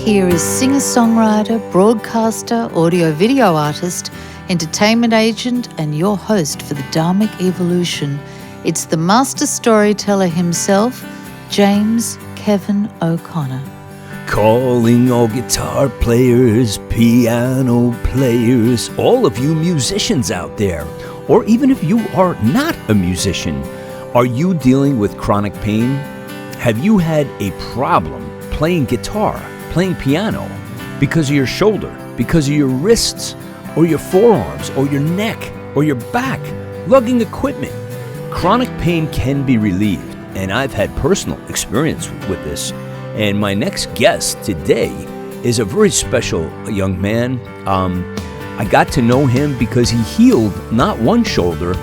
here is singer-songwriter, broadcaster, audio-video artist, entertainment agent, and your host for the Dharmic Evolution. It's the master storyteller himself, James Kevin O'Connor. Calling all guitar players, piano players, all of you musicians out there, or even if you are not a musician, are you dealing with chronic pain? Have you had a problem playing guitar, playing piano, because of your shoulder, because of your wrists, or your forearms, or your neck, or your back, lugging equipment? Chronic pain can be relieved, and I've had personal experience with this. And my next guest today is a very special young man. I got to know him because he healed not one shoulder,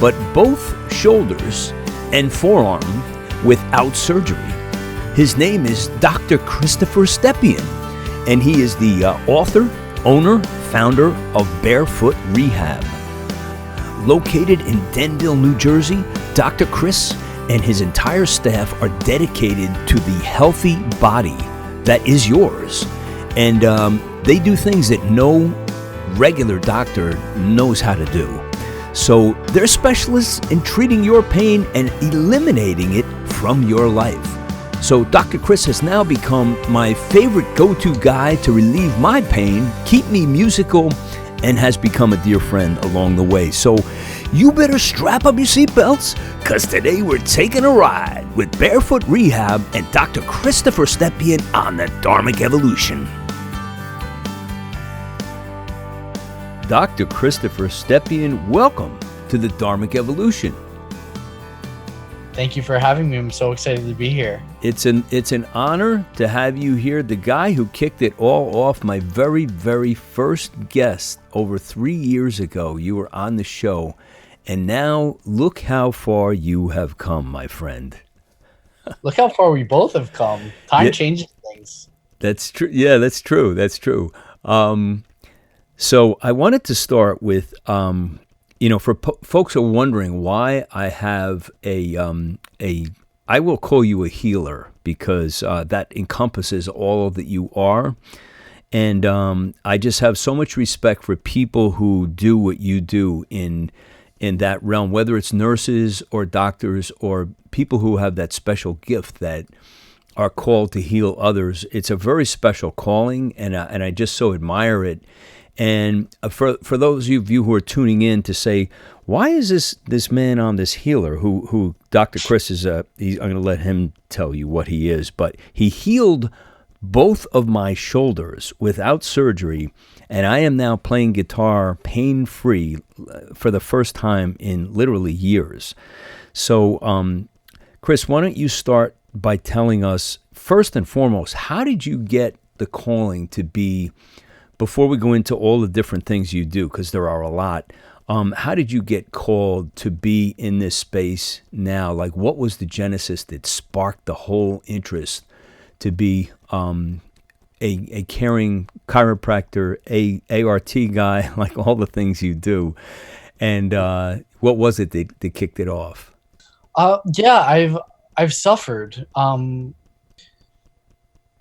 but both shoulders and forearm without surgery. His name is Dr. Christopher Stepien, and he is the author, owner, founder of Barefoot Rehab. Located in Denville, New Jersey, Dr. Chris and his entire staff are dedicated to the healthy body that is yours. And they do things that no regular doctor knows how to do. So they're specialists in treating your pain and eliminating it from your life. So Dr. Chris has now become my favorite go-to guy to relieve my pain, keep me musical, and has become a dear friend along the way. So you better strap up your seatbelts, because today we're taking a ride with Barefoot Rehab and Dr. Christopher Stepien on the Dharmic Evolution. Dr. Christopher Stepien, welcome to the Dharmic Evolution. Thank you for having me. I'm so excited to be here. It's an honor to have you here. The guy who kicked it all off, my very, very first guest over 3 years ago. You were on the show, and now look how far you have come, my friend. Look how far we both have come. Time changes things. That's true. Yeah, that's true. That's true. So I wanted to start with, for folks who are wondering why I have I will call you a healer, because that encompasses all that you are. And I just have so much respect for people who do what you do in that realm, whether it's nurses or doctors or people who have that special gift that are called to heal others. It's a very special calling, and I just so admire it. And for those of you who are tuning in to say, why is this man on this healer who Dr. Chris is, I'm going to let him tell you what he is, but he healed both of my shoulders without surgery, and I am now playing guitar pain-free for the first time in literally years. So, Chris, why don't you start by telling us, first and foremost, how did you get the calling to be, before we go into all the different things you do, because there are a lot, how did you get called to be in this space now? Like, what was the genesis that sparked the whole interest to be a caring chiropractor, a ART guy, like all the things you do? And what was it that kicked it off? I've suffered.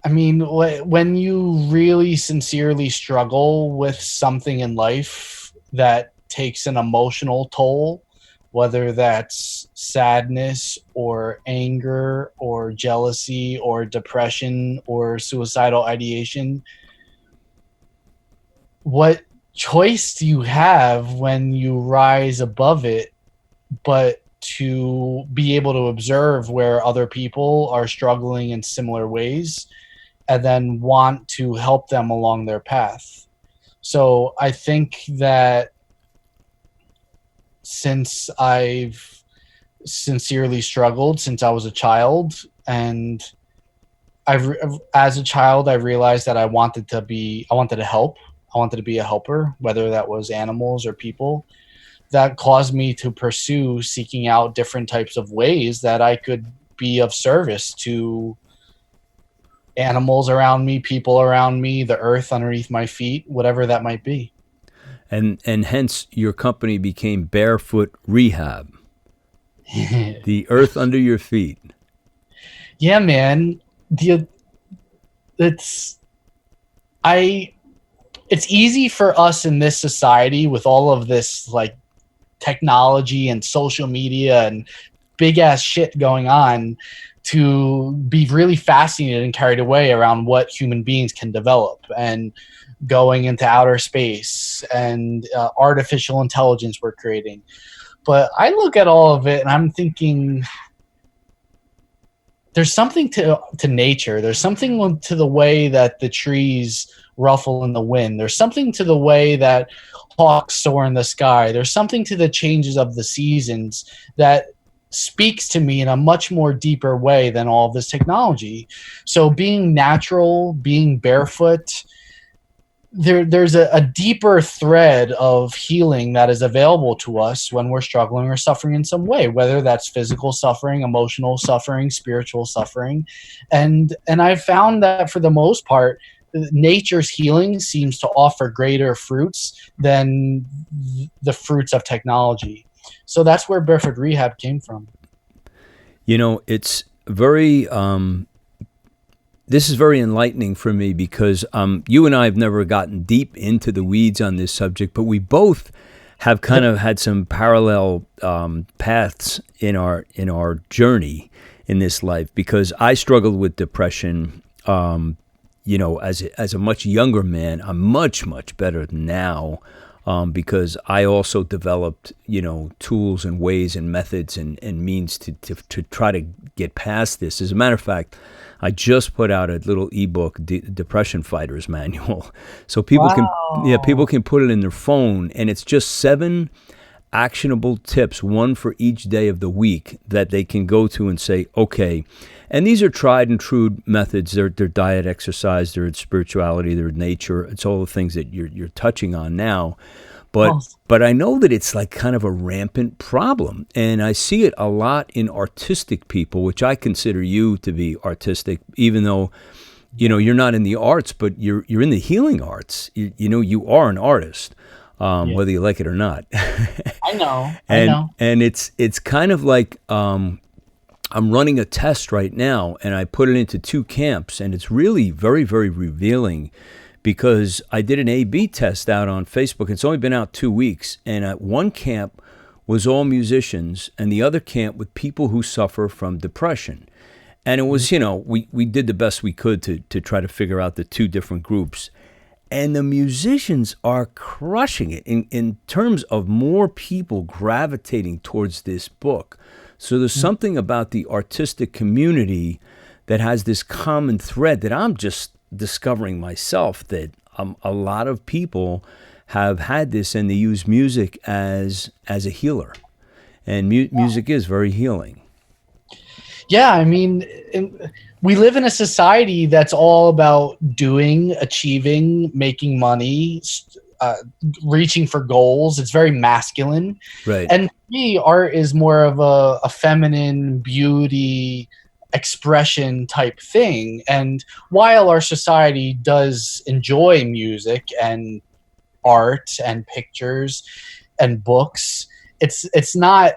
When you really sincerely struggle with something in life that takes an emotional toll, whether that's sadness or anger or jealousy or depression or suicidal ideation, what choice do you have when you rise above it but to be able to observe where other people are struggling in similar ways and then want to help them along their path? So I think that since I've sincerely struggled since I was a child, and as a child, I realized that I wanted to help. I wanted to be a helper, whether that was animals or people. That caused me to pursue seeking out different types of ways that I could be of service to animals around me, people around me, the earth underneath my feet, whatever that might be. And hence your company became Barefoot Rehab. The earth under your feet. Yeah, man. It's I it's easy for us in this society with all of this like technology and social media and big ass shit going on to be really fascinated and carried away around what human beings can develop and going into outer space and artificial intelligence we're creating. But I look at all of it and I'm thinking there's something to nature. There's something to the way that the trees ruffle in the wind. There's something to the way that hawks soar in the sky. There's something to the changes of the seasons that speaks to me in a much more deeper way than all of this technology. So being natural, being barefoot, there's a deeper thread of healing that is available to us when we're struggling or suffering in some way, whether that's physical suffering, emotional suffering, spiritual suffering. And I've found that for the most part, nature's healing seems to offer greater fruits than the fruits of technology. So that's where barefoot rehab came from. It's very this is very enlightening for me because you and I have never gotten deep into the weeds on this subject, but we both have kind of had some parallel paths in our journey in this life. Because I struggled with depression, as a much younger man. I'm much better now because I also developed tools and ways and methods and means to try to get past this. As a matter of fact, I just put out a little ebook, Depression Fighter's Manual, so people can put it in their phone, and it's just 7 actionable tips, one for each day of the week, that they can go to and say, okay. And these are tried and true methods. They're diet, exercise, they're spirituality, they're nature. It's all the things that you're touching on now. But I know that it's like kind of a rampant problem, and I see it a lot in artistic people, which I consider you to be artistic, even though you're not in the arts, but you're in the healing arts. You are an artist, whether you like it or not. I know. And it's kind of like I'm running a test right now, and I put it into 2 camps, and it's really very, very revealing. Because I did an A/B test out on Facebook. It's only been out 2 weeks. And one camp was all musicians, and the other camp with people who suffer from depression. And it was, we did the best we could to try to figure out the 2 different groups. And the musicians are crushing it in terms of more people gravitating towards this book. So there's something about the artistic community that has this common thread that I'm just discovering myself, that a lot of people have had this, and they use music as a healer, and music is very healing. Yeah, I mean, we live in a society that's all about doing, achieving, making money, reaching for goals. It's very masculine, right? And for me, art is more of a feminine beauty expression type thing. And while our society does enjoy music and art and pictures and books, it's not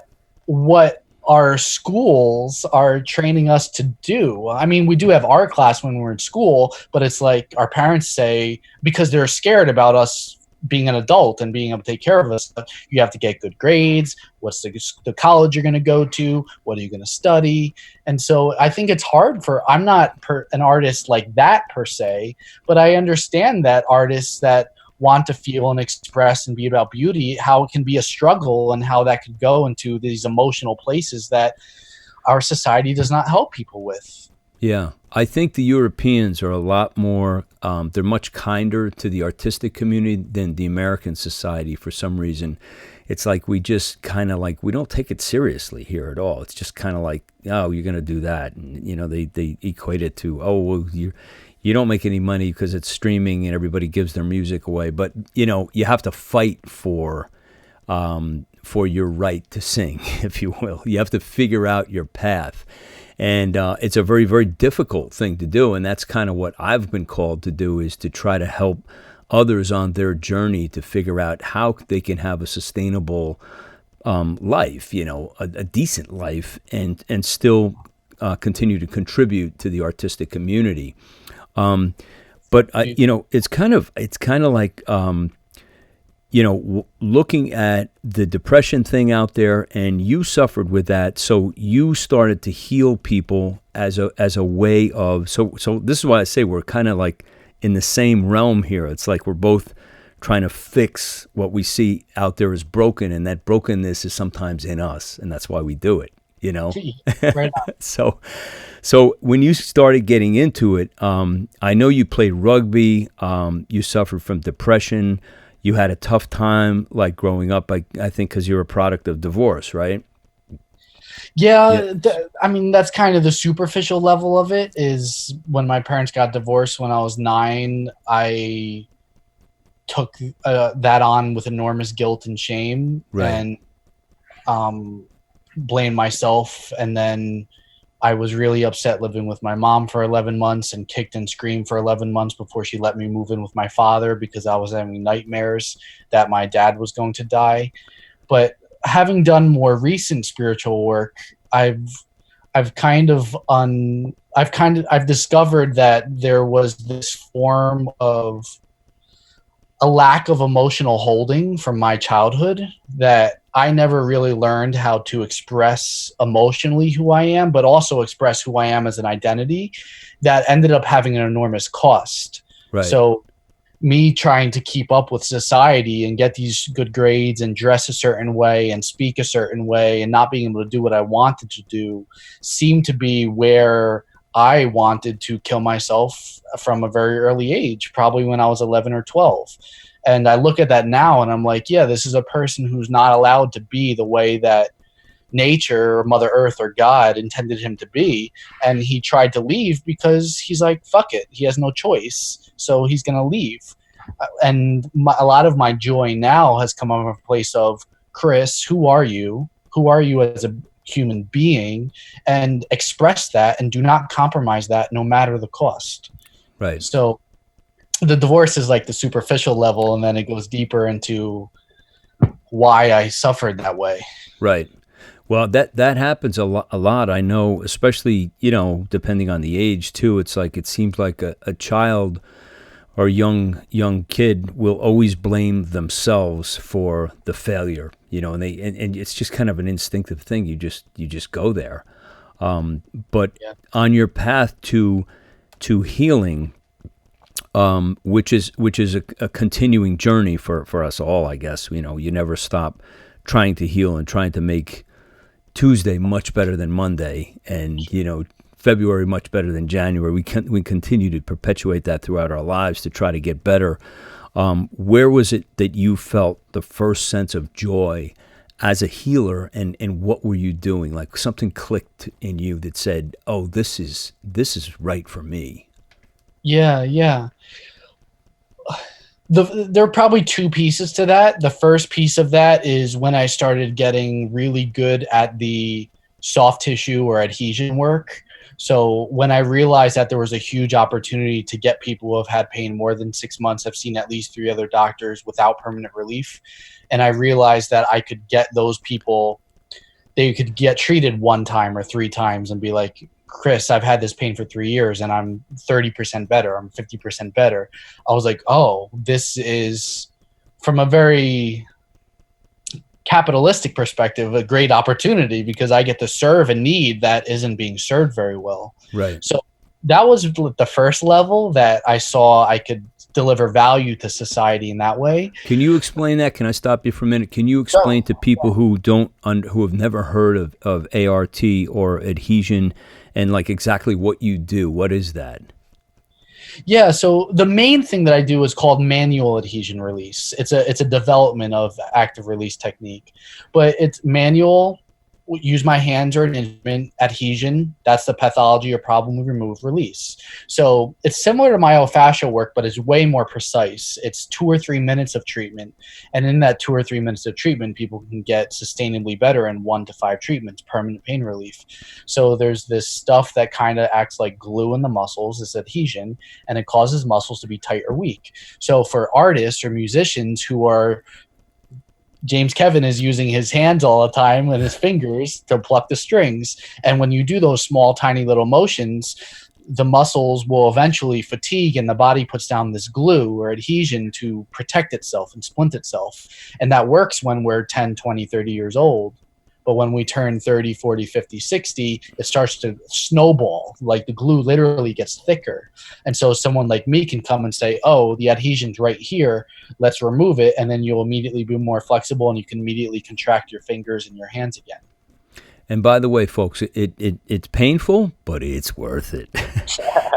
what our schools are training us to do. I mean, we do have art class when we're in school, but it's like our parents say, because they're scared about us being an adult and being able to take care of us, you have to get good grades. What's the college you're going to go to? What are you going to study? And so I think it's hard I'm not an artist like that per se, but I understand that artists that want to feel and express and be about beauty, how it can be a struggle and how that could go into these emotional places that our society does not help people with. Yeah, I think the Europeans are a lot more, they're much kinder to the artistic community than the American society for some reason. It's like we just kind of like, we don't take it seriously here at all. It's just kind of like, oh, you're going to do that. And, they equate it to, oh, well, you don't make any money because it's streaming and everybody gives their music away. But, you have to fight for your right to sing, if you will. You have to figure out your path. And it's a very, very difficult thing to do. And that's kind of what I've been called to do, is to try to help others on their journey to figure out how they can have a sustainable life, a decent life, and still continue to contribute to the artistic community. But it's kind of like, looking at the depression thing out there, and you suffered with that, so you started to heal people as a way of. So this is why I say we're kind of like in the same realm here. It's like we're both trying to fix what we see out there as broken, and that brokenness is sometimes in us, and that's why we do it. Right on. So when you started getting into it, I know you played rugby. You suffered from depression. You had a tough time, like growing up. I think because you're a product of divorce, right? Yeah. I mean, that's kind of the superficial level of it. Is when my parents got divorced when I was 9, I took that on with enormous guilt and shame, Right. and blamed myself. And then I was really upset living with my mom for 11 months and kicked and screamed for 11 months before she let me move in with my father, because I was having nightmares that my dad was going to die. But having done more recent spiritual work, I've discovered that there was this form of a lack of emotional holding from my childhood that I never really learned how to express emotionally who I am, but also express who I am as an identity, that ended up having an enormous cost. Right. So me trying to keep up with society and get these good grades and dress a certain way and speak a certain way and not being able to do what I wanted to do seemed to be where I wanted to kill myself from a very early age, probably when I was 11 or 12. And I look at that now and I'm like, yeah, this is a person who's not allowed to be the way that nature or Mother Earth or God intended him to be. And he tried to leave because he's like, fuck it. He has no choice. So he's going to leave. And a lot of my joy now has come from a place of, Chris, who are you? Who are you as a human being? And express that and do not compromise that no matter the cost. Right. So the divorce is like the superficial level, and then it goes deeper into why I suffered that way. Right. Well, that happens a lot. I know, especially, depending on the age too. It's like, it seems like a child or young kid will always blame themselves for the failure, and it's just kind of an instinctive thing. You just go there. But Yeah. On your path to healing, which is a continuing journey for us all, I guess. You never stop trying to heal and trying to make Tuesday much better than Monday, and February much better than January. We continue to perpetuate that throughout our lives to try to get better. Where was it that you felt the first sense of joy as a healer, and what were you doing? Like something clicked in you that said, "Oh, this is right for me." Yeah. There are probably two pieces to that. The first piece of that is when I started getting really good at the soft tissue or adhesion work. So when I realized that there was a huge opportunity to get people who have had pain more than 6 months, I've seen at least 3 other doctors without permanent relief. And I realized that I could get those people, they could get treated 1 time or 3 times and be like, Chris, I've had this pain for 3 years and I'm 30% better. I'm 50% better. I was like, oh, this is, from a very capitalistic perspective, a great opportunity, because I get to serve a need that isn't being served very well. Right. So that was the first level that I saw I could deliver value to society in that way. Can you explain that? Can I stop you for a minute? Can you explain to people who who have never heard of ART or adhesion, and like exactly what you do? What is that? Yeah, so the main thing that I do is called manual adhesion release. It's a development of active release technique, but it's manual. Use my hands or an instrument. Adhesion, that's the pathology or problem we remove. Release. So it's similar to myofascial work, but it's way more precise. It's 2 or 3 minutes of treatment, and in that 2 or 3 minutes of treatment, people can get sustainably better in 1 to 5 treatments, permanent pain relief. So there's this stuff that kind of acts like glue in the muscles, this adhesion, and it causes muscles to be tight or weak. So for artists or musicians who are, James Kevin is using his hands all the time and his fingers to pluck the strings. And when you do those small, tiny little motions, the muscles will eventually fatigue and the body puts down this glue or adhesion to protect itself and splint itself. And that works when we're 10, 20, 30 years old. But when we turn 30, 40, 50, 60, it starts to snowball. Like the glue literally gets thicker. And so someone like me can come and say, oh, the adhesion's right here. Let's remove it. And then you'll immediately be more flexible and you can immediately contract your fingers and your hands again. And by the way, folks, it's painful, but it's worth it.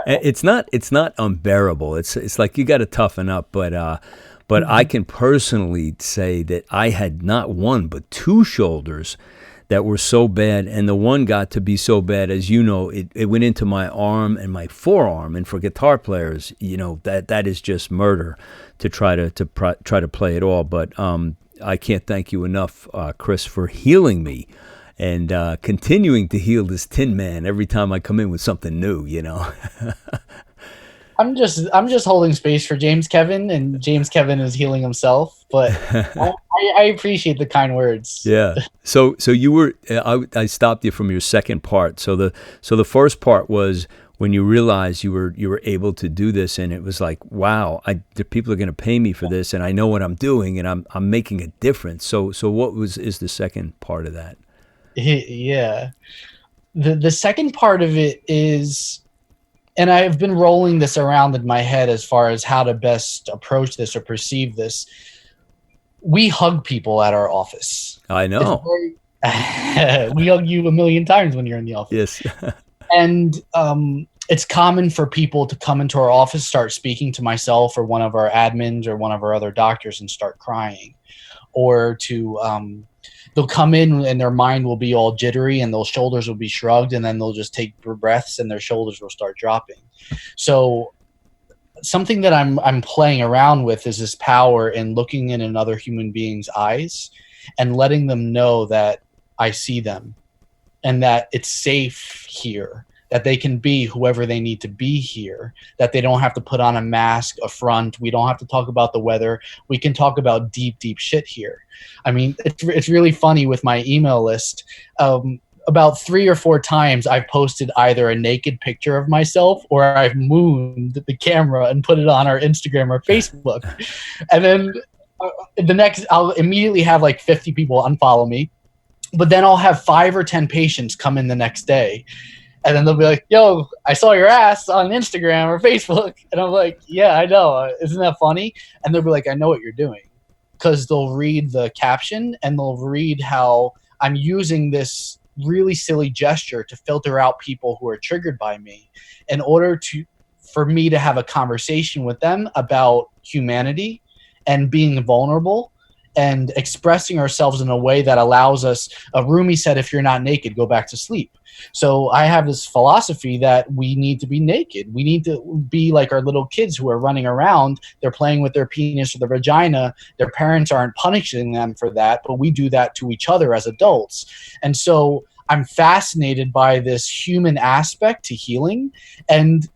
It's not unbearable. It's like you got to toughen up, but I can personally say that I had not one but two shoulders that were so bad, and the one got to be so bad, as you know, it went into my arm and my forearm. And for guitar players, you know, that is just murder to try to play it all. But I can't thank you enough, Chris, for healing me and continuing to heal this Tin Man every time I come in with something new, you know. I'm just holding space for James Kevin, and James Kevin is healing himself. But I appreciate the kind words. Yeah. So you were. I stopped you from your second part. So the first part was when you realized you were able to do this, and it was like, wow, the people are going to pay me for this, and I know what I'm doing, and I'm making a difference. So what is the second part of that? Yeah. The second part of it is, and I've been rolling this around in my head as far as how to best approach this or perceive this. We hug people at our office. I know. We hug you a million times when you're in the office. Yes. And it's common for people to come into our office, start speaking to myself or one of our admins or one of our other doctors and start crying. Or to they'll come in and their mind will be all jittery and their shoulders will be shrugged, and then they'll just take breaths and their shoulders will start dropping. So something that I'm playing around with is this power in looking in another human being's eyes and letting them know that I see them and that it's safe here, that they can be whoever they need to be here, that they don't have to put on a mask, a front. We don't have to talk about the weather. We can talk about deep, deep shit here. I mean, it's really funny with my email list. About 3 or 4 times I've posted either a naked picture of myself or I've mooned the camera and put it on our Instagram or Facebook. And then I'll immediately have like 50 people unfollow me. But then I'll have 5 or 10 patients come in the next day. And then they'll be like, yo, I saw your ass on Instagram or Facebook. And I'm like, yeah, I know. Isn't that funny? And they'll be like, I know what you're doing. Because they'll read the caption and they'll read how I'm using this really silly gesture to filter out people who are triggered by me in order for me to have a conversation with them about humanity and being vulnerable and expressing ourselves in a way that allows us. Rumi said, if you're not naked, go back to sleep. So I have this philosophy that we need to be naked. We need to be like our little kids who are running around. They're playing with their penis or their vagina. Their parents aren't punishing them for that, but we do that to each other as adults. And so I'm fascinated by this human aspect to healing. And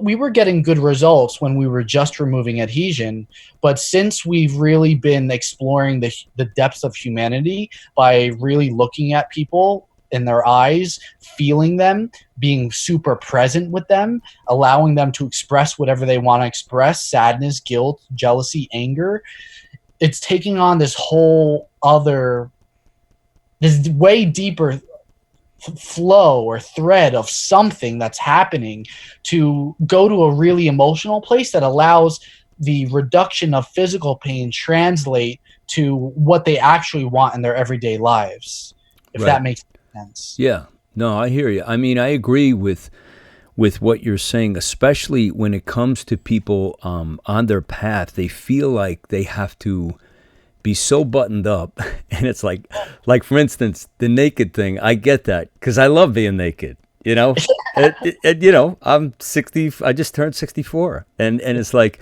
we were getting good results when we were just removing adhesion. But since we've really been exploring the depths of humanity by really looking at people in their eyes, feeling them, being super present with them, allowing them to express whatever they want to express, sadness, guilt, jealousy, anger, it's taking on this whole other, this way deeper flow or thread of something that's happening to go to a really emotional place that allows the reduction of physical pain translate to what they actually want in their everyday lives, if that makes sense. Yeah, no, I hear you. I mean, I agree with what you're saying, especially when it comes to people on their path. They feel like they have to be so buttoned up, and it's like for instance, the naked thing. I get that because I love being naked. You know, you know, I'm 60. I just turned 64, and it's like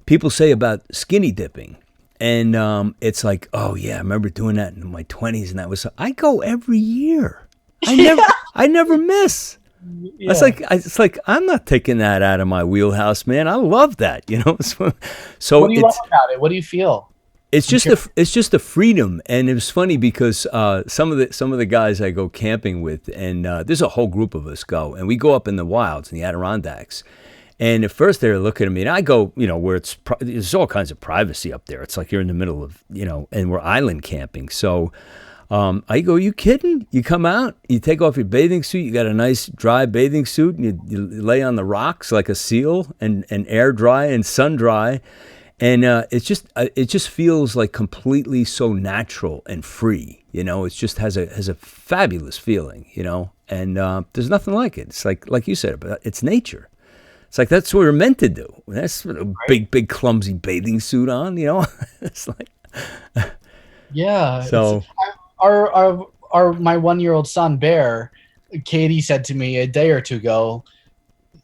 people say about skinny dipping. And it's like, oh yeah, I remember doing that in my 20s, and that was. I go every year. I never miss. Yeah. It's like I'm not taking that out of my wheelhouse, man. I love that, you know. So what do you love about it? What do you feel? It's just the freedom, and it was funny because some of the guys I go camping with, and there's a whole group of us go, and we go up in the wilds in the Adirondacks. And at first they were looking at me, and I go, where there's all kinds of privacy up there. It's like you're in the middle of, and we're island camping. So I go, you kidding? You come out, you take off your bathing suit, you got a nice dry bathing suit, and you lay on the rocks like a seal, and air dry and sun dry. And it just feels like completely so natural and free, It just has a fabulous feeling, And there's nothing like it. It's like you said, it's nature. It's like that's what we're meant to do. That's a big clumsy bathing suit on, It's like yeah. So Our my 1-year-old son Bear, Katie said to me a day or two ago,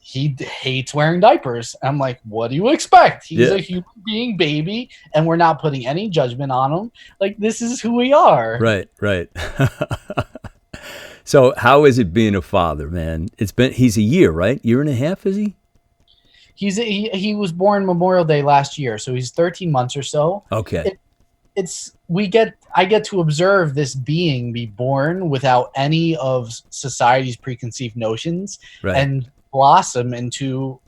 he hates wearing diapers. I'm like, what do you expect? He's a human being baby, and we're not putting any judgment on him. Like, this is who we are. Right. So how is it being a father, man? He's a year, right? Year and a half, is he? He was born Memorial Day last year, so he's 13 months or so. Okay. I get to observe this being be born without any of society's preconceived notions, right, and blossom into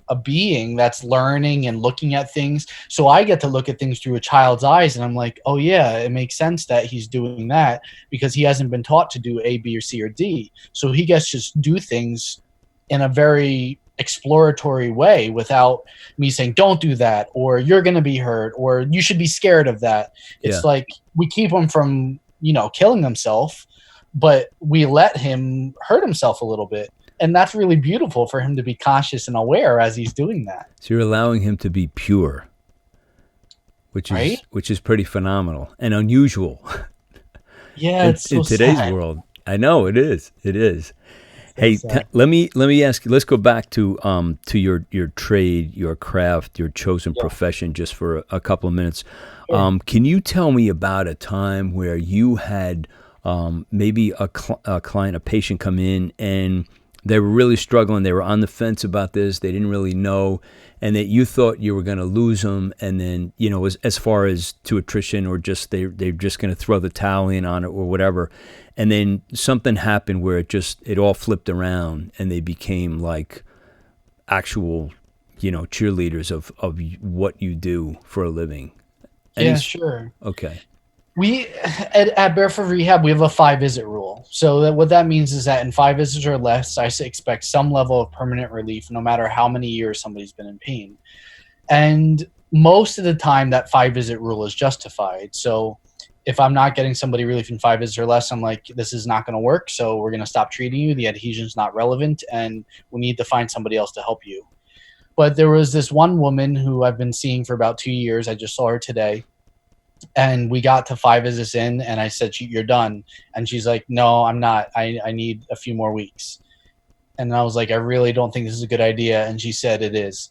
a being that's learning and looking at things. So I get to look at things through a child's eyes, and I'm like, oh yeah, it makes sense that he's doing that because he hasn't been taught to do A, B, or C, or D. So he gets to just do things in a very exploratory way without me saying, don't do that, or you're going to be hurt, or you should be scared of that. It's like we keep him from, killing himself, but we let him hurt himself a little bit. And that's really beautiful for him to be conscious and aware as he's doing that. So you're allowing him to be pure, which is pretty phenomenal and unusual. Yeah, it's so in today's sad. world. I know it is. It is. Hey, let me ask you. Let's go back to your trade, your craft, your chosen profession, just for a couple of minutes. Sure. Can you tell me about a time where you had maybe a client, a patient, come in and they were really struggling. They were on the fence about this. They didn't really know, and that you thought you were going to lose them. And then, as far as to attrition, or just they're just going to throw the towel in on it or whatever. And then something happened where it all flipped around, and they became like actual, cheerleaders of what you do for a living. Yeah, sure. Okay. We at Barefoot Rehab, we have a 5-visit rule. So what that means is that in 5 visits or less, I expect some level of permanent relief, no matter how many years somebody's been in pain. And most of the time, that 5-visit rule is justified. So if I'm not getting somebody relief in 5 visits or less, I'm like, this is not going to work. So we're going to stop treating you. The adhesion's not relevant, and we need to find somebody else to help you. But there was this one woman who I've been seeing for about 2 years. I just saw her today. And we got to 5 visits in, and I said, you're done. And she's like, no, I'm not. I need a few more weeks. And I was like, I really don't think this is a good idea. And she said it is.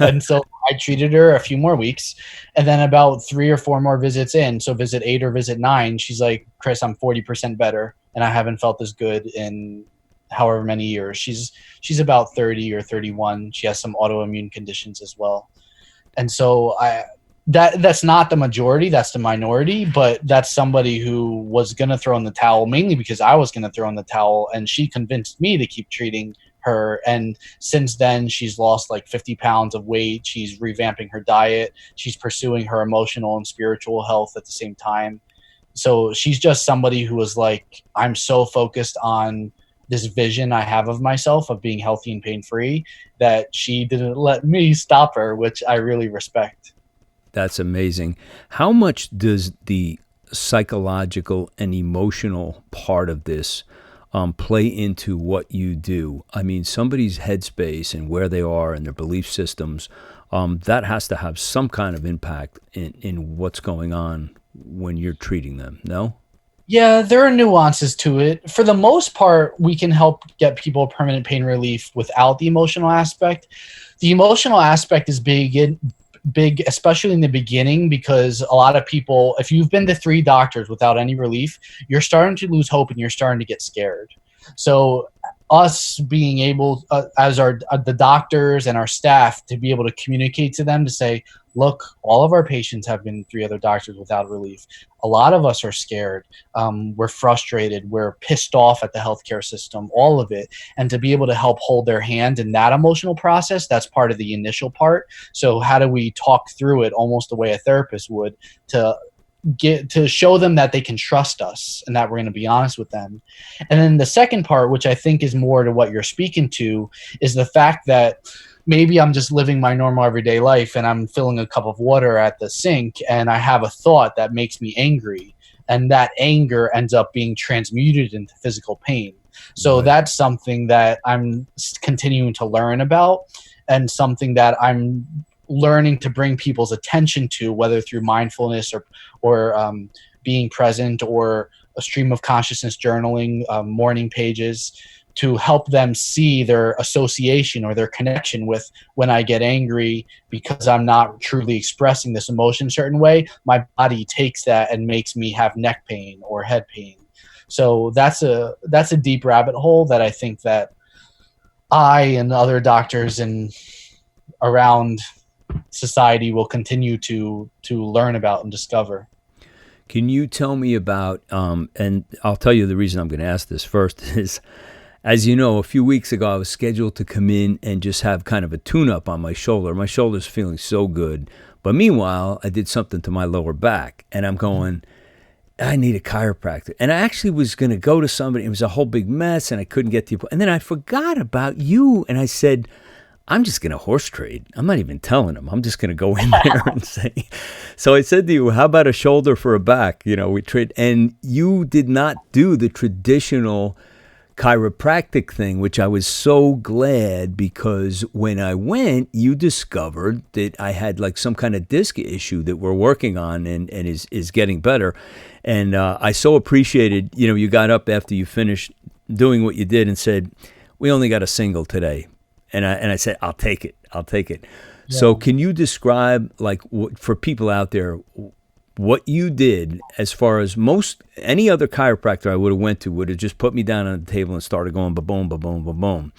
And so I treated her a few more weeks. And then about 3 or 4 more visits in, so visit 8 or visit 9, she's like, Chris, I'm 40% better, and I haven't felt this good in however many years. She's about 30 or 31. She has some autoimmune conditions as well. And so that's not the majority, that's the minority, but that's somebody who was going to throw in the towel, mainly because I was going to throw in the towel, and she convinced me to keep treating her. And since then, she's lost like 50 pounds of weight. She's revamping her diet. She's pursuing her emotional and spiritual health at the same time. So she's just somebody who was like, I'm so focused on this vision I have of myself of being healthy and pain-free that she didn't let me stop her, which I really respect. That's amazing. How much does the psychological and emotional part of this play into what you do? I mean, somebody's headspace and where they are and their belief systems, that has to have some kind of impact in what's going on when you're treating them, no? Yeah, there are nuances to it. For the most part, we can help get people permanent pain relief without the emotional aspect. The emotional aspect is big, especially in the beginning, because a lot of people, if you've been to 3 doctors without any relief, you're starting to lose hope and you're starting to get scared. So us being able, as the doctors and our staff, to be able to communicate to them to say, look, all of our patients have been 3 other doctors without relief. A lot of us are scared. We're frustrated. We're pissed off at the healthcare system, all of it. And to be able to help hold their hand in that emotional process, that's part of the initial part. So how do we talk through it almost the way a therapist would, to show them that they can trust us and that we're going to be honest with them. And then the second part, which I think is more to what you're speaking to, is the fact that maybe I'm just living my normal everyday life and I'm filling a cup of water at the sink and I have a thought that makes me angry, and that anger ends up being transmuted into physical pain. So Right. that's something that I'm continuing to learn about, and something that I'm learning to bring people's attention to, whether through mindfulness or being present, or a stream of consciousness journaling, morning pages, to help them see their association or their connection with when I get angry because I'm not truly expressing this emotion a certain way. My body takes that and makes me have neck pain or head pain. So that's a deep rabbit hole that I think that I and other doctors and around society will continue to learn about and discover. Can you tell me about, and I'll tell you the reason I'm going to ask this first is, as you know, a few weeks ago, I was scheduled to come in and just have kind of a tune-up on my shoulder. My shoulder's feeling so good. But meanwhile, I did something to my lower back, and I'm going, I need a chiropractor. And I actually was going to go to somebody. It was a whole big mess, and I couldn't get to you. And then I forgot about you, and I said, I'm just going to horse trade. I'm not even telling him. I'm just going to go in there and say. So I said to you, how about a shoulder for a back? You know, we trade. And you did not do the traditional chiropractic thing, which I was so glad, because when I went, you discovered that I had like some kind of disc issue that we're working on and is getting better. And I so appreciated, you know, you got up after you finished doing what you did and said, we only got a single today. And I said, I'll take it. Yeah. So can you describe, like, for people out there, what you did, as far as any other chiropractor I would have went to would have just put me down on the table and started going ba-boom, ba-boom, ba-boom.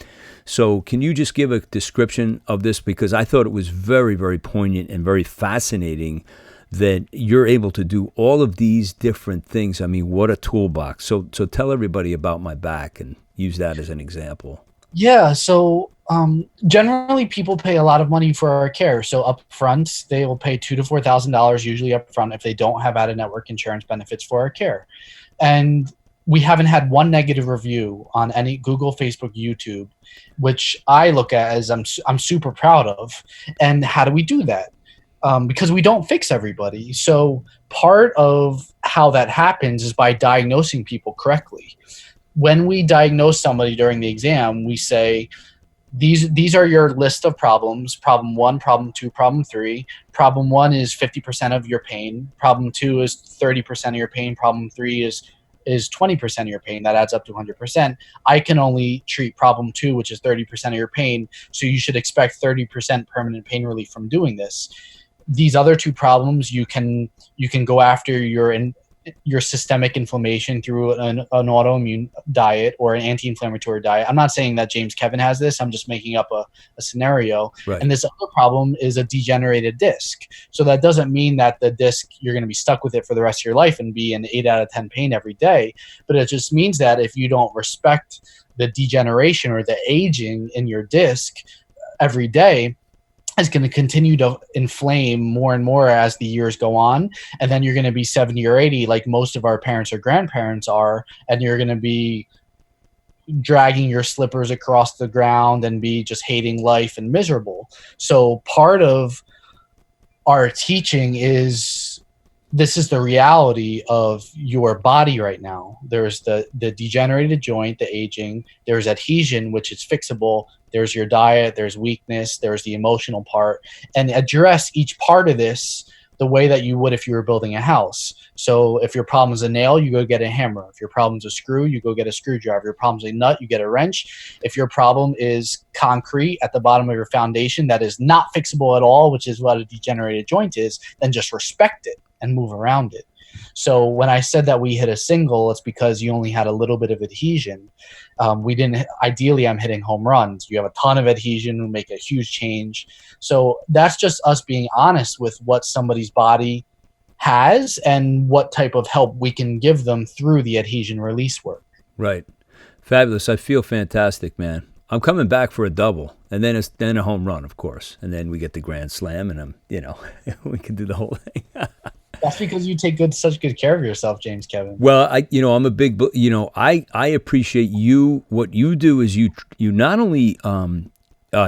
So can you just give a description of this? Because I thought it was very, very poignant and very fascinating that you're able to do all of these different things. I mean, what a toolbox. So tell everybody about my back and use that as an example. Yeah, so generally people pay a lot of money for our care. So up front, they will pay $2,000 to $4,000 usually up front if they don't have out-of-network insurance benefits for our care. And we haven't had one negative review on any Google, Facebook, YouTube, which I look at as I'm super proud of. And how do we do that? Because we don't fix everybody. So part of how that happens is by diagnosing people correctly. When we diagnose somebody during the exam, we say, these are your list of problems. Problem 1, problem 2, problem 3. Problem 1 is 50% of your pain. Problem 2 is 30% of your pain. Problem 3 is 20% of your pain. That adds up to 100%. I can only treat problem 2, which is 30% of your pain. So you should expect 30% permanent pain relief from doing this. These other 2 problems, you can go after your systemic inflammation through an autoimmune diet or an anti-inflammatory diet. I'm not saying that James Kevin has this. I'm just making up a scenario. Right. And this other problem is a degenerated disc. So that doesn't mean that the disc, you're going to be stuck with it for the rest of your life and be in 8 out of 10 pain every day. But it just means that if you don't respect the degeneration or the aging in your disc every day, is going to continue to inflame more and more as the years go on. And then you're going to be 70 or 80 like most of our parents or grandparents are, and you're going to be dragging your slippers across the ground and be just hating life and miserable. So part of our teaching is, this is the reality of your body right now. There's the degenerated joint, the aging. There's adhesion, which is fixable. There's your diet. There's weakness. There's the emotional part. And address each part of this the way that you would if you were building a house. So if your problem is a nail, you go get a hammer. If your problem is a screw, you go get a screwdriver. If your problem is a nut, you get a wrench. If your problem is concrete at the bottom of your foundation that is not fixable at all, which is what a degenerated joint is, then just respect it and move around it. So when I said that we hit a single, it's because you only had a little bit of adhesion. We didn't. Ideally, I'm hitting home runs. You have a ton of adhesion, we make a huge change. So that's just us being honest with what somebody's body has and what type of help we can give them through the adhesion release work. Right. Fabulous. I feel fantastic, man. I'm coming back for a double, and then a home run, of course, and then we get the grand slam, and we can do the whole thing. That's because you take such good care of yourself, James Kevin. Well, I'm a big, I appreciate you. What you do is you not only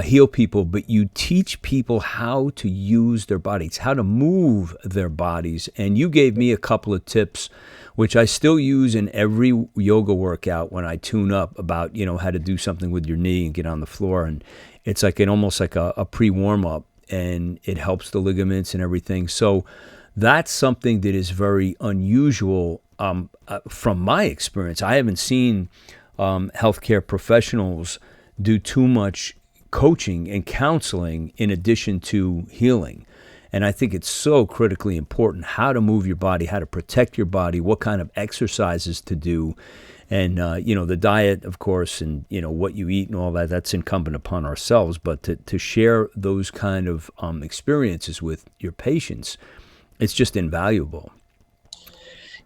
heal people, but you teach people how to use their bodies, how to move their bodies. And you gave me a couple of tips, which I still use in every yoga workout when I tune up about, how to do something with your knee and get on the floor. And it's like almost like a pre-warm up, and it helps the ligaments and everything. So that's something that is very unusual from my experience. I haven't seen healthcare professionals do too much coaching and counseling in addition to healing. And I think it's so critically important how to move your body, how to protect your body, what kind of exercises to do. And, the diet, of course, and, what you eat and all that, that's incumbent upon ourselves. But to share those kind of experiences with your patients, it's just invaluable.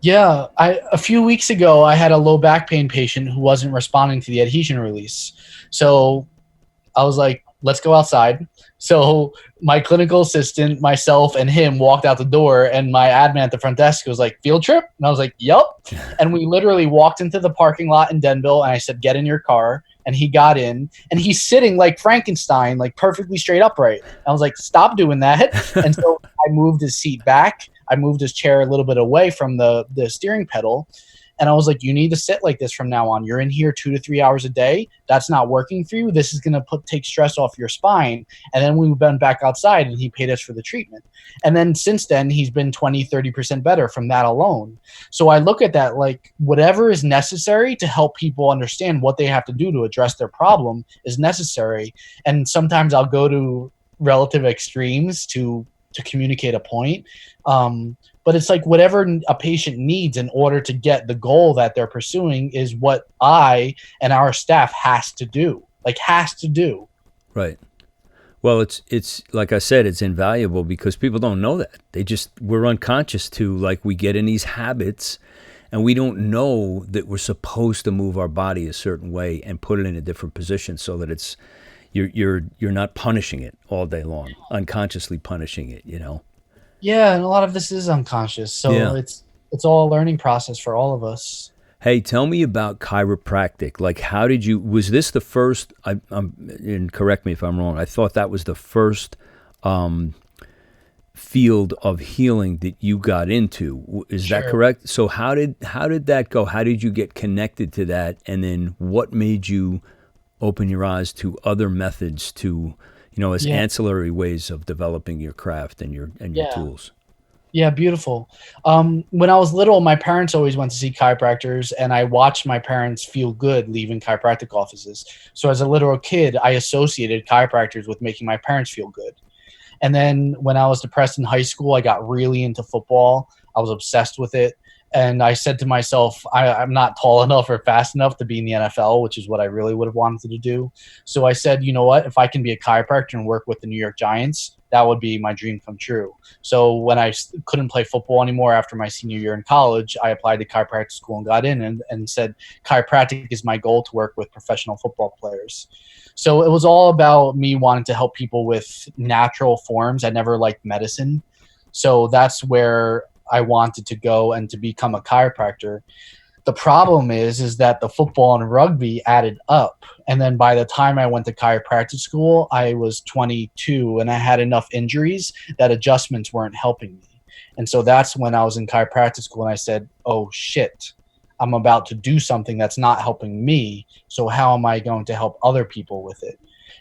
Yeah, a few weeks ago, I had a low back pain patient who wasn't responding to the adhesion release. So I was like, let's go outside. So my clinical assistant, myself, and him walked out the door, and my admin at the front desk was like, field trip? And I was like, yup. And we literally walked into the parking lot in Denville, and I said, get in your car. And he got in, and he's sitting like Frankenstein, like perfectly straight upright. And I was like, stop doing that. And so I moved his seat back. I moved his chair a little bit away from the steering pedal. And I was like, you need to sit like this from now on. You're in here 2 to 3 hours a day. That's not working for you. This is going to take stress off your spine. And then we went back outside, and he paid us for the treatment. And then since then, he's been 20-30% better from that alone. So I look at that like whatever is necessary to help people understand what they have to do to address their problem is necessary. And sometimes I'll go to relative extremes to communicate a point. But it's like whatever a patient needs in order to get the goal that they're pursuing is what I and our staff has to do. Right. Well, it's like I said, it's invaluable because people don't know that. We're unconscious to, like, we get in these habits and we don't know that we're supposed to move our body a certain way and put it in a different position so that you're not punishing it all day long, unconsciously punishing it, Yeah, and a lot of this is unconscious. So yeah. It's all a learning process for all of us. Hey, tell me about chiropractic. Like, was this the first, and correct me if I'm wrong, I thought that was the first field of healing that you got into. Is that correct? So how did that go? How did you get connected to that? And then what made you open your eyes to other methods to, as ancillary ways of developing your craft and your tools? Yeah, beautiful. When I was little, my parents always went to see chiropractors, and I watched my parents feel good leaving chiropractic offices. So as a little kid, I associated chiropractors with making my parents feel good. And then when I was depressed in high school, I got really into football. I was obsessed with it. And I said to myself, I'm not tall enough or fast enough to be in the NFL, which is what I really would have wanted to do. So I said, you know what, if I can be a chiropractor and work with the New York Giants, that would be my dream come true. So when I couldn't play football anymore after my senior year in college, I applied to chiropractic school and got in and said, chiropractic is my goal to work with professional football players. So it was all about me wanting to help people with natural forms. I never liked medicine. So that's where I wanted to go and to become a chiropractor. The problem is that the football and rugby added up. And then by the time I went to chiropractic school, I was 22 and I had enough injuries that adjustments weren't helping me. And so that's when I was in chiropractic school and I said, oh shit, I'm about to do something that's not helping me. So how am I going to help other people with it?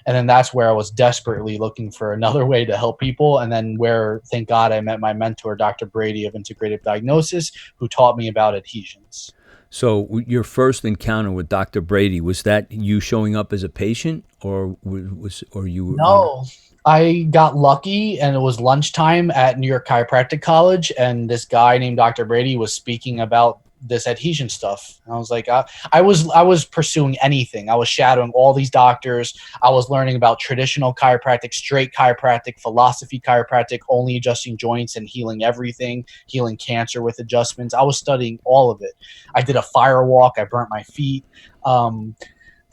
And then that's where I was desperately looking for another way to help people. And then where, thank God, I met my mentor, Dr. Brady of Integrative Diagnosis, who taught me about adhesions. So your first encounter with Dr. Brady, was that you showing up as a patient or you? No, I got lucky, and it was lunchtime at New York Chiropractic College, and this guy named Dr. Brady was speaking about this adhesion stuff. And I was like, I was pursuing anything. I was shadowing all these doctors. I was learning about traditional chiropractic, straight chiropractic, philosophy chiropractic, only adjusting joints and healing everything, healing cancer with adjustments. I was studying all of it. I did a fire walk. I burnt my feet.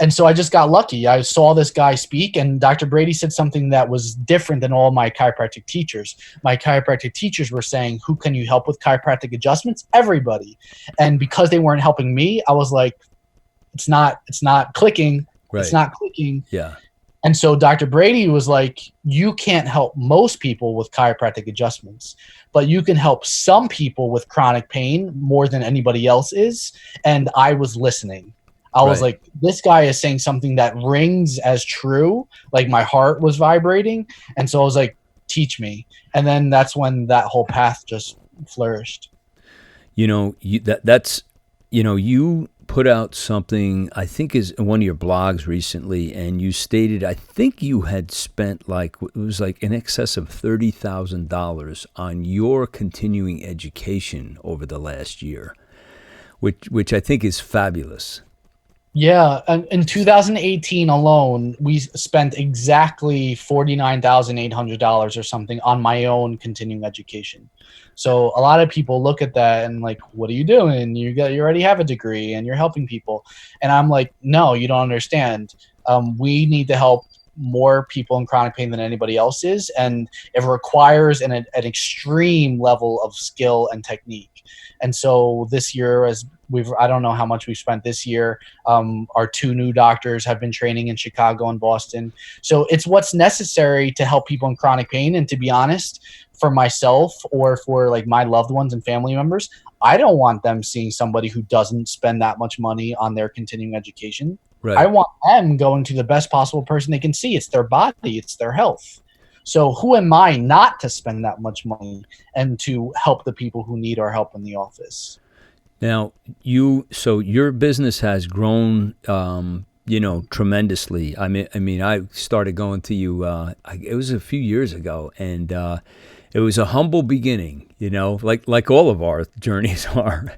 And so I just got lucky. I saw this guy speak, and Dr. Brady said something that was different than all my chiropractic teachers. My chiropractic teachers were saying, who can you help with chiropractic adjustments? Everybody. And because they weren't helping me, I was like, it's not clicking. Right. It's not clicking. Yeah. And so Dr. Brady was like, you can't help most people with chiropractic adjustments, but you can help some people with chronic pain more than anybody else is. And I was listening. I was like, this guy is saying something that rings as true. Like my heart was vibrating. And so I was like, teach me. And then that's when that whole path just flourished. You know, you put out something, I think is in one of your blogs recently, and you stated, I think you had spent it was like in excess of $30,000 on your continuing education over the last year, which I think is fabulous. Yeah, in 2018 alone, we spent exactly $49,800 or something on my own continuing education. So a lot of people look at that and like, what are you doing? You already have a degree and you're helping people. And I'm like, no, you don't understand. We need to help more people in chronic pain than anybody else is, and it requires an extreme level of skill and technique. And so this year, I don't know how much we've spent this year. Our 2 new doctors have been training in Chicago and Boston. So it's what's necessary to help people in chronic pain. And to be honest, for myself or for like my loved ones and family members, I don't want them seeing somebody who doesn't spend that much money on their continuing education. Right. I want them going to the best possible person they can see. It's their body, it's their health. So who am I not to spend that much money and to help the people who need our help in the office? Now, so your business has grown, tremendously. I mean, I started going to you, it was a few years ago, and it was a humble beginning, like all of our journeys are.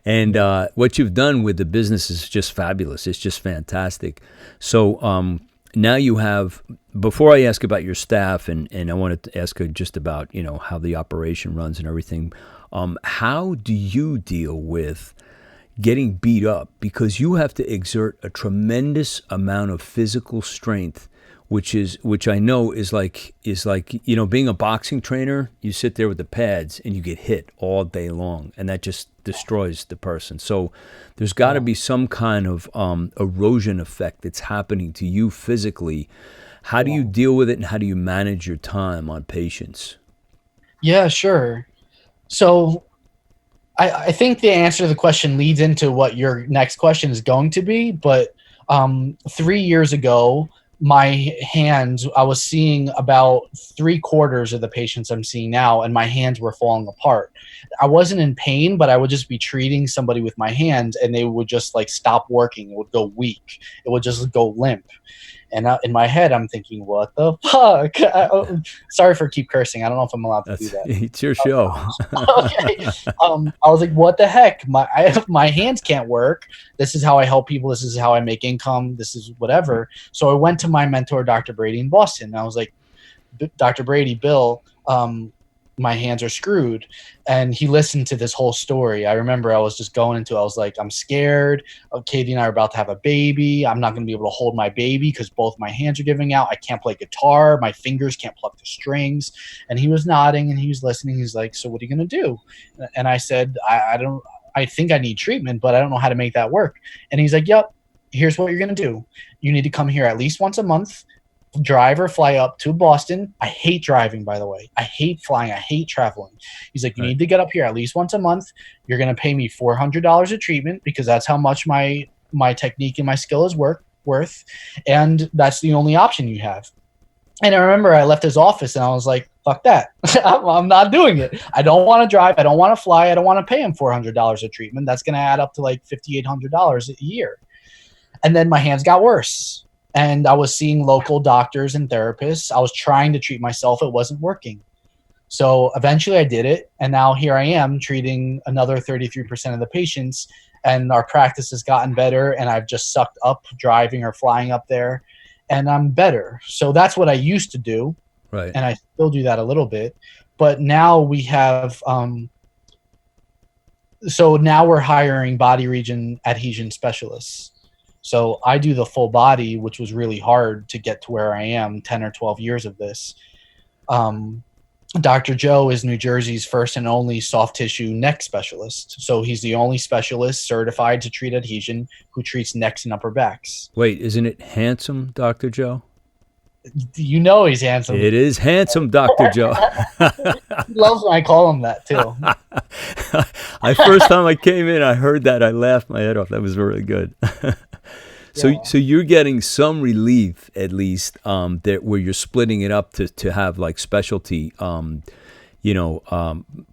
And what you've done with the business is just fabulous. It's just fantastic. So now you have, before I ask about your staff, and I wanted to ask just about, how the operation runs and everything, how do you deal with getting beat up? Because you have to exert a tremendous amount of physical strength, which I know is like being a boxing trainer. You sit there with the pads and you get hit all day long, and that just destroys the person. So there's got to be some kind of erosion effect that's happening to you physically. How do you deal with it, and how do you manage your time on patients? Yeah, sure. So I think the answer to the question leads into what your next question is going to be. But 3 years ago, my hands, I was seeing about 3/4 of the patients I'm seeing now, and my hands were falling apart. I wasn't in pain, but I would just be treating somebody with my hands, and they would just like stop working. It would go weak. It would just go limp. And in my head, I'm thinking, what the fuck? Sorry for keep cursing. I don't know if I'm allowed to do that. It's your show. Okay. I was like, what the heck? My hands can't work. This is how I help people. This is how I make income. This is whatever. So I went to my mentor, Dr. Brady in Boston. And I was like, Dr. Brady, Bill, my hands are screwed. And he listened to this whole story. I remember I was just going into it. I was like, I'm scared. Katie and I are about to have a baby. I'm not going to be able to hold my baby because both my hands are giving out. I can't play guitar. My fingers can't pluck the strings. And he was nodding and he was listening. He's like, so what are you going to do? And I said, I think I need treatment, but I don't know how to make that work. And he's like, yep, here's what you're going to do. You need to come here at least once a month. Drive or fly up to Boston. I hate driving, by the way. I hate flying. I hate traveling. He's like, you need to get up here at least once a month. You're going to pay me $400 a treatment because that's how much my technique and my skill is worth. And that's the only option you have. And I remember I left his office and I was like, fuck that. I'm not doing it. I don't want to drive. I don't want to fly. I don't want to pay him $400 a treatment. That's going to add up to like $5,800 a year. And then my hands got worse. and I was seeing local doctors and therapists. I was trying to treat myself. It wasn't working. So eventually I did it, and now here I am treating another 33% of the patients, and our practice has gotten better, and I've just sucked up driving or flying up there, and I'm better. So that's what I used to do, Right. and I still do that a little bit. But now we have so now we're hiring body region adhesion specialists. So I do the full body, which was really hard to get to where I am, 10 or 12 years of this. Dr. Joe is New Jersey's first and only soft tissue neck specialist. So he's the only specialist certified to treat adhesion who treats necks and upper backs. Wait, isn't it handsome, Dr. Joe? You know he's handsome. It is handsome, Dr. Joe. He loves when I call him that, too. First time I came in, I heard that. I laughed my head off. That was really good. So you're getting some relief, at least, that where you're splitting it up to have like specialty,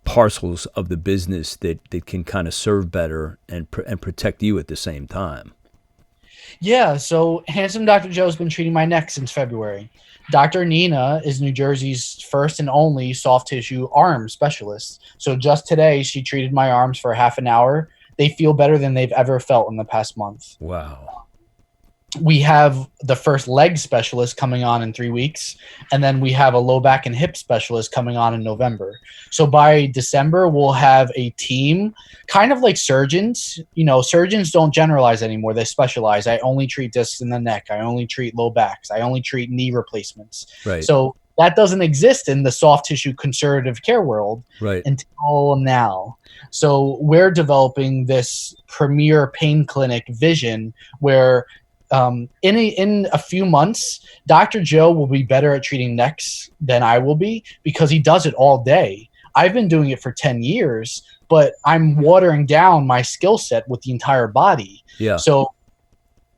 parcels of the business that can kind of serve better and protect you at the same time. Yeah, so handsome Dr. Joe's been treating my neck since February. Dr. Nina is New Jersey's first and only soft tissue arm specialist. So just today, she treated my arms for half an hour. They feel better than they've ever felt in the past month. Wow. We have the first leg specialist coming on in 3 weeks, and then we have a low back and hip specialist coming on in November. So by December, we'll have a team, kind of like surgeons. Surgeons don't generalize anymore. They specialize. I only treat discs in the neck. I only treat low backs. I only treat knee replacements. Right. So that doesn't exist in the soft tissue conservative care world until now. So we're developing this premier pain clinic vision where in a few months, Dr. Joe will be better at treating necks than I will be because he does it all day. I've been doing it for 10 years, but I'm watering down my skill set with the entire body. Yeah. So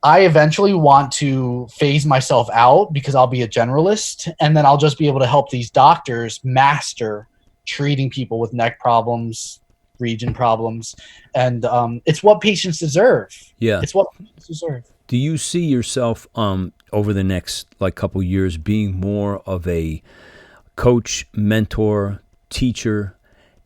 I eventually want to phase myself out because I'll be a generalist, and then I'll just be able to help these doctors master treating people with neck problems, region problems, and it's what patients deserve. Yeah. It's what patients deserve. Do you see yourself over the next couple years being more of a coach, mentor, teacher,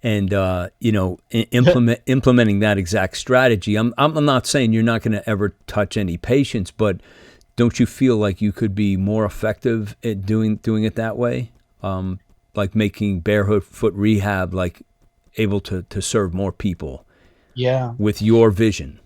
and implementing that exact strategy? I'm not saying you're not going to ever touch any patients, but don't you feel like you could be more effective at doing it that way? Like making barefoot rehab able to serve more people. Yeah. With your vision.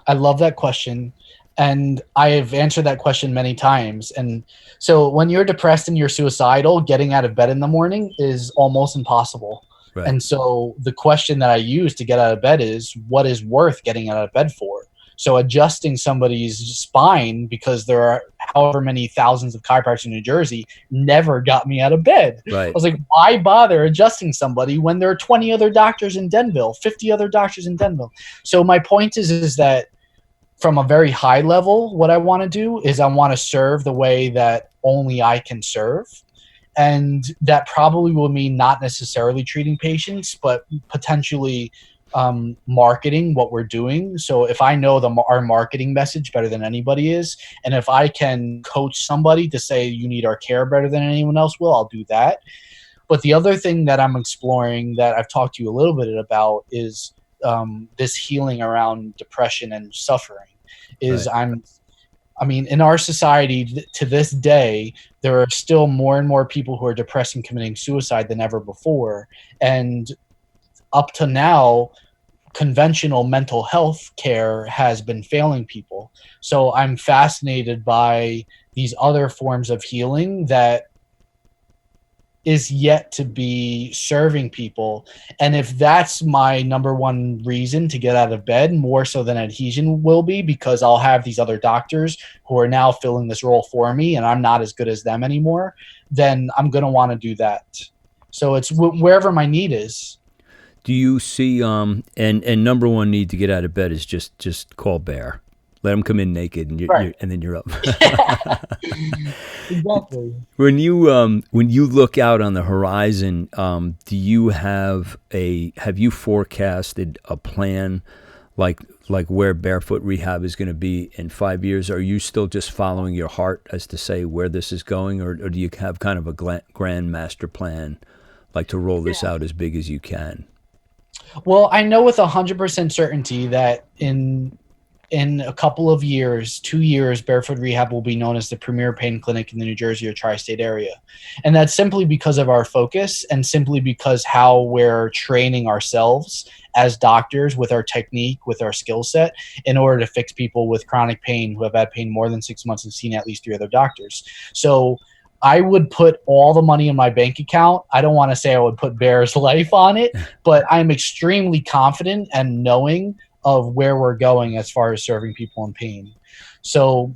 I love that question. And I have answered that question many times. And so when you're depressed and you're suicidal, getting out of bed in the morning is almost impossible. Right. And so the question that I use to get out of bed is, what is worth getting out of bed for? So adjusting somebody's spine, because there are however many thousands of chiropractors in New Jersey, never got me out of bed. Right. I was like, why bother adjusting somebody when there are 20 other doctors in Denville, 50 other doctors in Denville? So my point is that from a very high level, what I want to do is I want to serve the way that only I can serve. And that probably will mean not necessarily treating patients, but potentially marketing what we're doing. So if I know our marketing message better than anybody is, and if I can coach somebody to say you need our care better than anyone else will, I'll do that. But the other thing that I'm exploring that I've talked to you a little bit about is this healing around depression and suffering. Right. In our society to this day, there are still more and more people who are depressed and committing suicide than ever before. And up to now, conventional mental health care has been failing people. So I'm fascinated by these other forms of healing that is yet to be serving people. And if that's my number one reason to get out of bed, more so than adhesion will be, because I'll have these other doctors who are now filling this role for me and I'm not as good as them anymore, then I'm going to want to do that. So it's wherever my need is. Do you see, and number one need to get out of bed is just call Bear. Let them come in naked, and and then you're up. Exactly. When you look out on the horizon, have you forecasted a plan, like where Barefoot Rehab is going to be in 5 years? Are you still just following your heart as to say where this is going, or do you have kind of a grand master plan, like to roll this out as big as you can? Well, I know with 100% certainty that in a couple of years, 2 years, Barefoot Rehab will be known as the premier pain clinic in the New Jersey or tri-state area. And that's simply because of our focus and simply because how we're training ourselves as doctors with our technique, with our skill set, in order to fix people with chronic pain who have had pain more than 6 months and seen at least 3 other doctors. So I would put all the money in my bank account. I don't want to say I would put Bear's life on it, but I'm extremely confident and knowing of where we're going as far as serving people in pain. So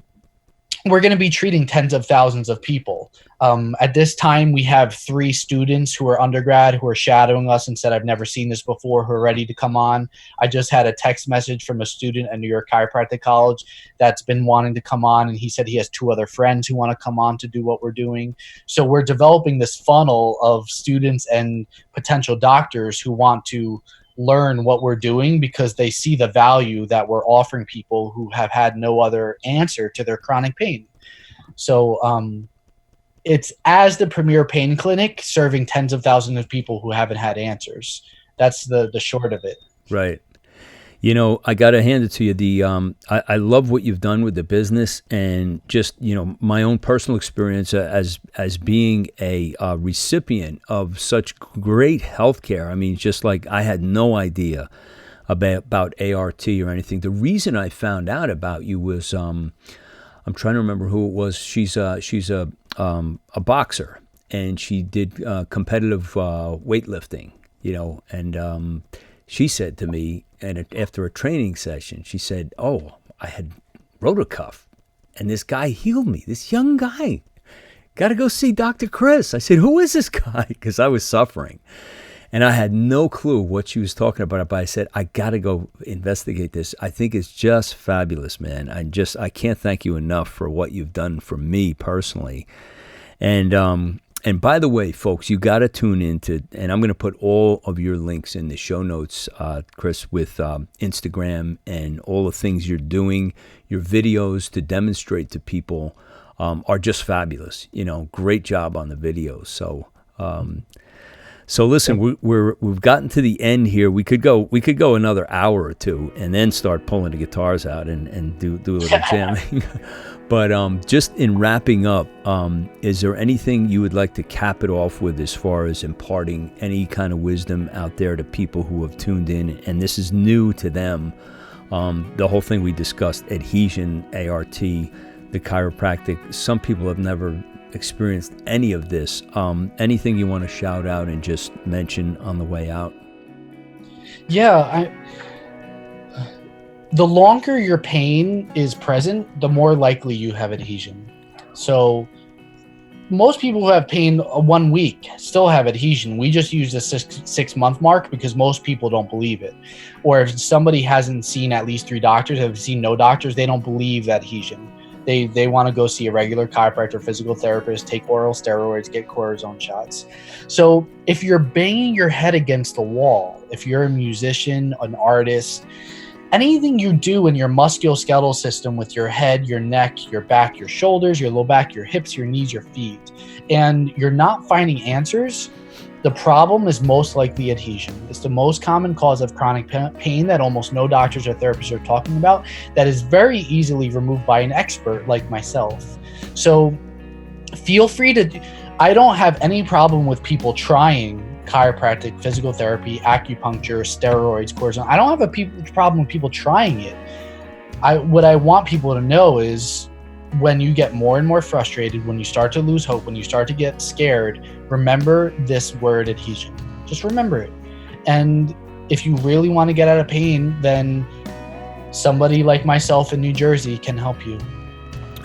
we're going to be treating tens of thousands of people. At this time, we have 3 students who are undergrad who are shadowing us and said, I've never seen this before, who are ready to come on. I just had a text message from a student at New York Chiropractic College that's been wanting to come on, and he said he has 2 other friends who want to come on to do what we're doing. So we're developing this funnel of students and potential doctors who want to learn what we're doing because they see the value that we're offering people who have had no other answer to their chronic pain. So it's as the premier pain clinic serving tens of thousands of people who haven't had answers. That's the short of it. Right. You know, I got to hand it to you. I love what you've done with the business, and just, you know, my own personal experience as being a recipient of such great healthcare. I mean, just like I had no idea about ART or anything. The reason I found out about you was I'm trying to remember who it was. She's a boxer, and she did competitive weightlifting. You know, and she said to me, and after a training session, she said, "Oh, I had rotacuff, and this guy healed me. This young guy. Got to go see Dr. Chris." I said, "Who is this guy?" Because I was suffering, and I had no clue what she was talking about. But I said, "I got to go investigate this. I think it's just fabulous, man. I can't thank you enough for what you've done for me personally." And by the way, folks, you got to tune into, and I'm going to put all of your links in the show notes, Chris, with Instagram and all the things you're doing. Your videos to demonstrate to people are just fabulous. You know, great job on the videos. So listen, we've gotten to the end here. We could go another hour or two and then start pulling the guitars out and do a little jamming. But just in wrapping up, is there anything you would like to cap it off with as far as imparting any kind of wisdom out there to people who have tuned in and this is new to them? The whole thing we discussed, adhesion, ART, the chiropractic. Some people have never experienced any of this. Anything you want to shout out and just mention on the way out? Yeah, the longer your pain is present, the more likely you have adhesion. So most people who have pain 1 week still have adhesion. We just use the 6 month mark because most people don't believe it. Or if somebody hasn't seen at least 3 doctors, have seen no doctors, they don't believe that adhesion. They want to go see a regular chiropractor, physical therapist, take oral steroids, get cortisone shots. So if you're banging your head against the wall, if you're a musician, an artist, anything you do in your musculoskeletal system with your head, your neck, your back, your shoulders, your low back, your hips, your knees, your feet, and you're not finding answers, the problem is most likely adhesion. It's the most common cause of chronic pain that almost no doctors or therapists are talking about, that is very easily removed by an expert like myself. So feel free to, I don't have any problem with people trying chiropractic, physical therapy, acupuncture, steroids, cortisone. I don't have a problem with people trying it. What I want people to know is when you get more and more frustrated, when you start to lose hope, when you start to get scared, remember this word adhesion. Just remember it. And if you really want to get out of pain, then somebody like myself in New Jersey can help you.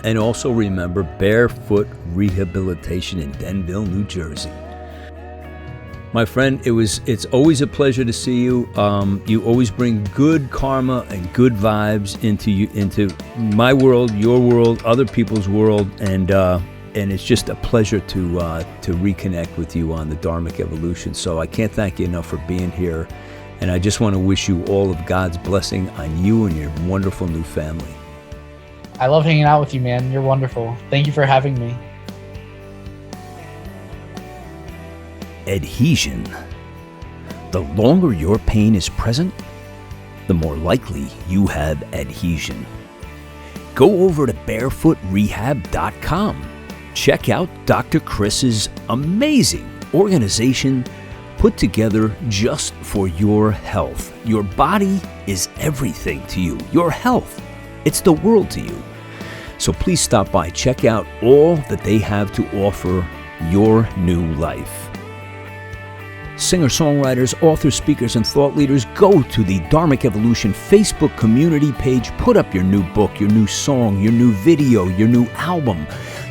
And also remember Barefoot Rehabilitation in Denville, New Jersey. My friend, it's always a pleasure to see you. You always bring good karma and good vibes into my world, your world, other people's world, and it's just a pleasure to reconnect with you on the Dharmic Evolution. So I can't thank you enough for being here And I just want to wish you all of God's blessing on you and your wonderful new family. I love hanging out with you, man. You're wonderful. Thank you for having me. Adhesion. The longer your pain is present, the more likely you have adhesion. Go over to barefootrehab.com. Check out Dr. Chris's amazing organization put together just for your health. Your body is everything to you. Your health, it's the world to you. So please stop by, check out all that they have to offer your new life. Singer-songwriters, authors, speakers, and thought leaders, go to the Dharmic Evolution Facebook community page. Put up your new book, your new song, your new video, your new album,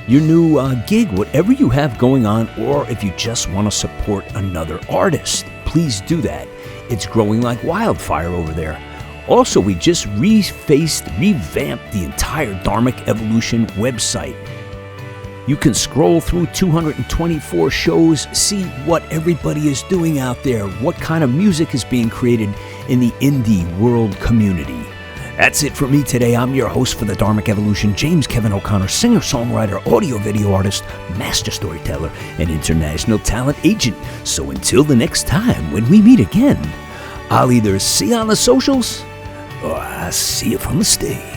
your new gig, whatever you have going on, or if you just want to support another artist, please do that. It's growing like wildfire over there. Also, we just revamped the entire Dharmic Evolution website. You can scroll through 224 shows, see what everybody is doing out there, what kind of music is being created in the indie world community. That's it for me today. I'm your host for the Dharmic Evolution, James Kevin O'Connor, singer-songwriter, audio-video artist, master storyteller, and international talent agent. So until the next time when we meet again, I'll either see you on the socials or I'll see you from the stage.